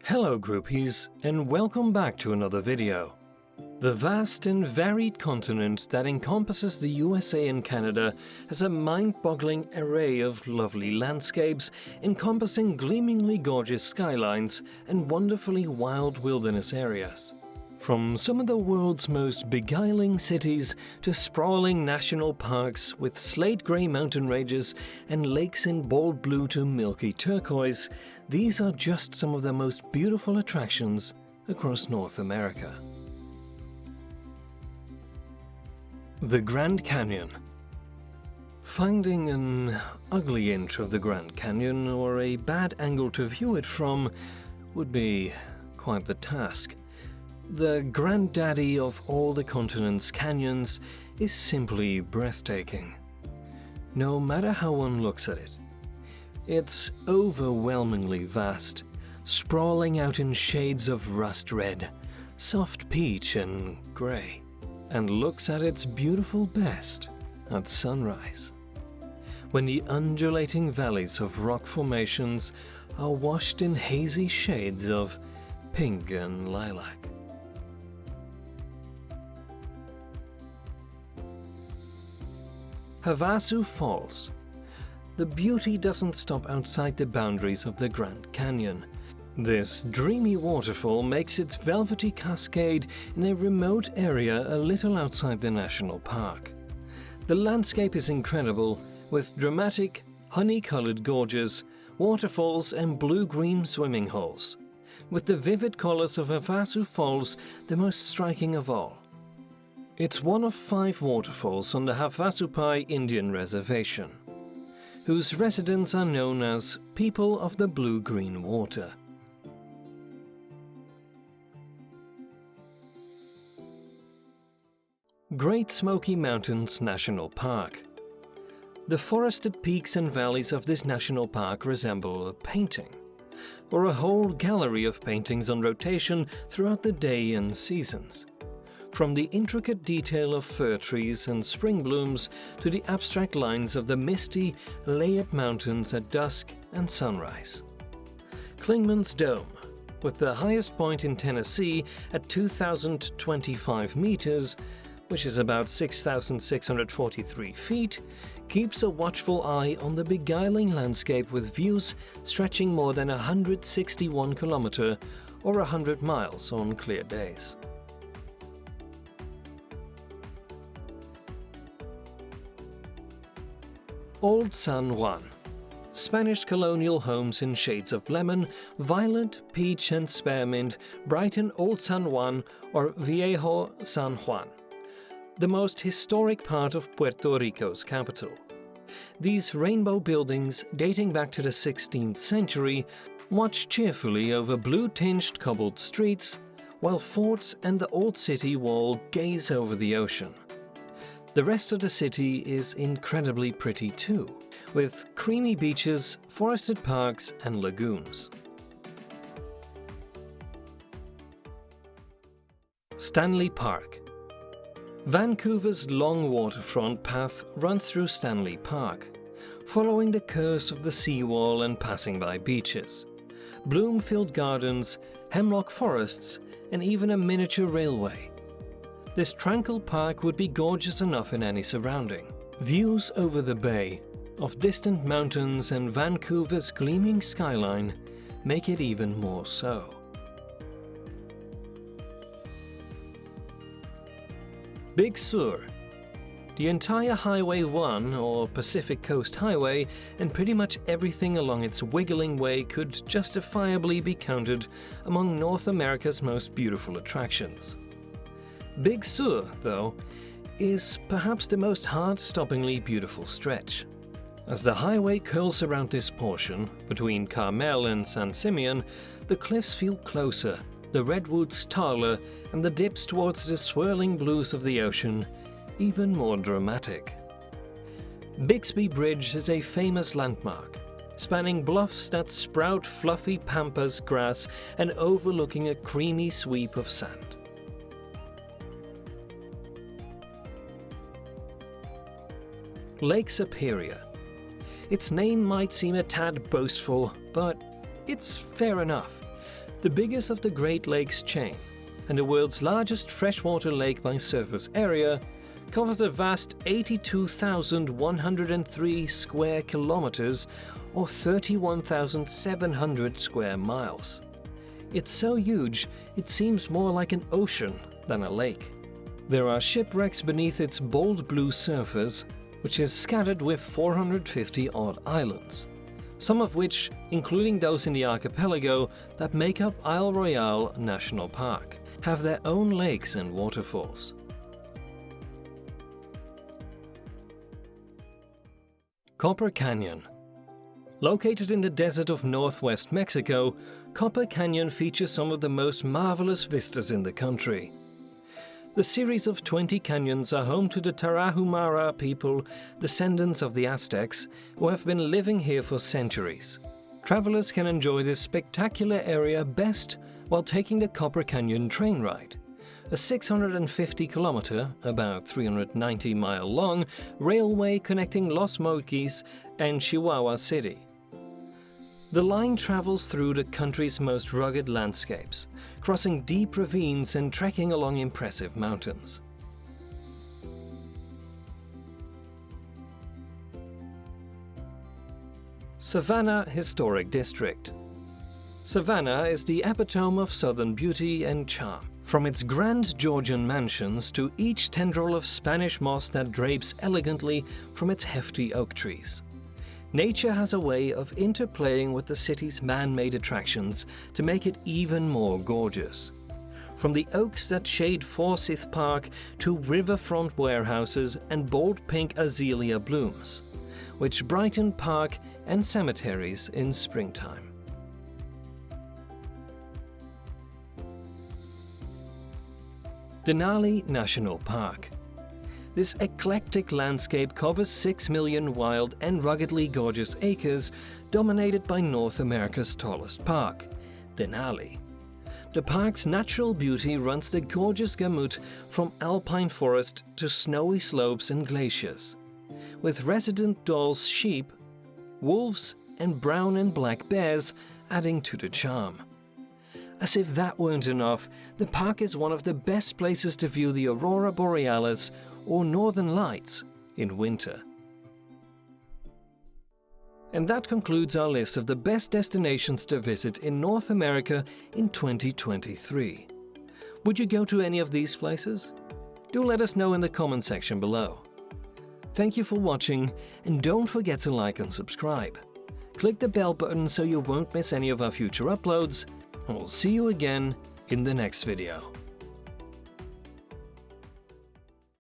Hello Grouppies, and welcome back to another video. The vast and varied continent that encompasses the USA and Canada has a mind-boggling array of lovely landscapes encompassing gleamingly gorgeous skylines and wonderfully wild wilderness areas. From some of the world's most beguiling cities to sprawling national parks with slate-grey mountain ranges and lakes in bold blue to milky turquoise, these are just some of the most beautiful attractions across North America. The Grand Canyon. Finding an ugly inch of the Grand Canyon or a bad angle to view it from would be quite the task. The granddaddy of all the continent's canyons is simply breathtaking. No matter how one looks at it, it's overwhelmingly vast, sprawling out in shades of rust red, soft peach and grey, and looks at its beautiful best at sunrise, when the undulating valleys of rock formations are washed in hazy shades of pink and lilac. Havasu Falls. The beauty doesn't stop outside the boundaries of the Grand Canyon. This dreamy waterfall makes its velvety cascade in a remote area a little outside the national park. The landscape is incredible, with dramatic, honey-colored gorges, waterfalls and blue-green swimming holes, with the vivid colors of Havasu Falls the most striking of all. It's one of 5 waterfalls on the Havasupai Indian Reservation, whose residents are known as People of the Blue-Green Water. Great Smoky Mountains National Park. The forested peaks and valleys of this national park resemble a painting, or a whole gallery of paintings on rotation throughout the day and seasons. From the intricate detail of fir trees and spring blooms to the abstract lines of the misty, layered mountains at dusk and sunrise. Clingman's Dome, with the highest point in Tennessee at 2,025 meters, which is about 6,643 feet, keeps a watchful eye on the beguiling landscape with views stretching more than 161 kilometers or 100 miles on clear days. Old San Juan. Spanish colonial homes in shades of lemon, violet, peach and spearmint brighten Old San Juan or Viejo San Juan, the most historic part of Puerto Rico's capital. These rainbow buildings, dating back to the 16th century, watch cheerfully over blue-tinged cobbled streets, while forts and the old city wall gaze over the ocean. The rest of the city is incredibly pretty too, with creamy beaches, forested parks and lagoons. Stanley Park. Vancouver's long waterfront path runs through Stanley Park, following the curves of the seawall and passing by beaches, bloom-filled gardens, hemlock forests, and even a miniature railway. This tranquil park would be gorgeous enough in any surrounding. Views over the bay, of distant mountains and Vancouver's gleaming skyline make it even more so. Big Sur. The entire Highway 1 or Pacific Coast Highway and pretty much everything along its wiggling way could justifiably be counted among North America's most beautiful attractions. Big Sur, though, is perhaps the most heart-stoppingly beautiful stretch. As the highway curls around this portion, between Carmel and San Simeon, the cliffs feel closer, the redwoods taller, and the dips towards the swirling blues of the ocean even more dramatic. Bixby Bridge is a famous landmark, spanning bluffs that sprout fluffy pampas grass and overlooking a creamy sweep of sand. Lake Superior. Its name might seem a tad boastful, but it's fair enough. The biggest of the Great Lakes chain, and the world's largest freshwater lake by surface area, covers a vast 82,103 square kilometers or 31,700 square miles. It's so huge, it seems more like an ocean than a lake. There are shipwrecks beneath its bold blue surface, which is scattered with 450 odd islands, some of which, including those in the archipelago that make up Isle Royale National Park, have their own lakes and waterfalls. Copper Canyon. Located in the desert of northwest Mexico, Copper Canyon features some of the most marvelous vistas in the country. The series of 20 canyons are home to the Tarahumara people, descendants of the Aztecs, who have been living here for centuries. Travelers can enjoy this spectacular area best while taking the Copper Canyon train ride, a 650-kilometer, about 390-mile-long railway connecting Los Mochis and Chihuahua City. The line travels through the country's most rugged landscapes, crossing deep ravines and trekking along impressive mountains. Savannah Historic District. Savannah is the epitome of southern beauty and charm. From its grand Georgian mansions to each tendril of Spanish moss that drapes elegantly from its hefty oak trees. Nature has a way of interplaying with the city's man-made attractions to make it even more gorgeous. From the oaks that shade Forsyth Park to riverfront warehouses and bold pink azalea blooms, which brighten park and cemeteries in springtime. Denali National Park. This eclectic landscape covers 6 million wild and ruggedly gorgeous acres, dominated by North America's tallest park, Denali. The park's natural beauty runs the gorgeous gamut from alpine forest to snowy slopes and glaciers, with resident Dall's sheep, wolves, and brown and black bears adding to the charm. As if that weren't enough, the park is one of the best places to view the aurora borealis or northern lights in winter. And that concludes our list of the best destinations to visit in North America in 2023. Would you go to any of these places? Do let us know in the comment section below. Thank you for watching, and don't forget to like and subscribe. Click the bell button so you won't miss any of our future uploads, and we'll see you again in the next video.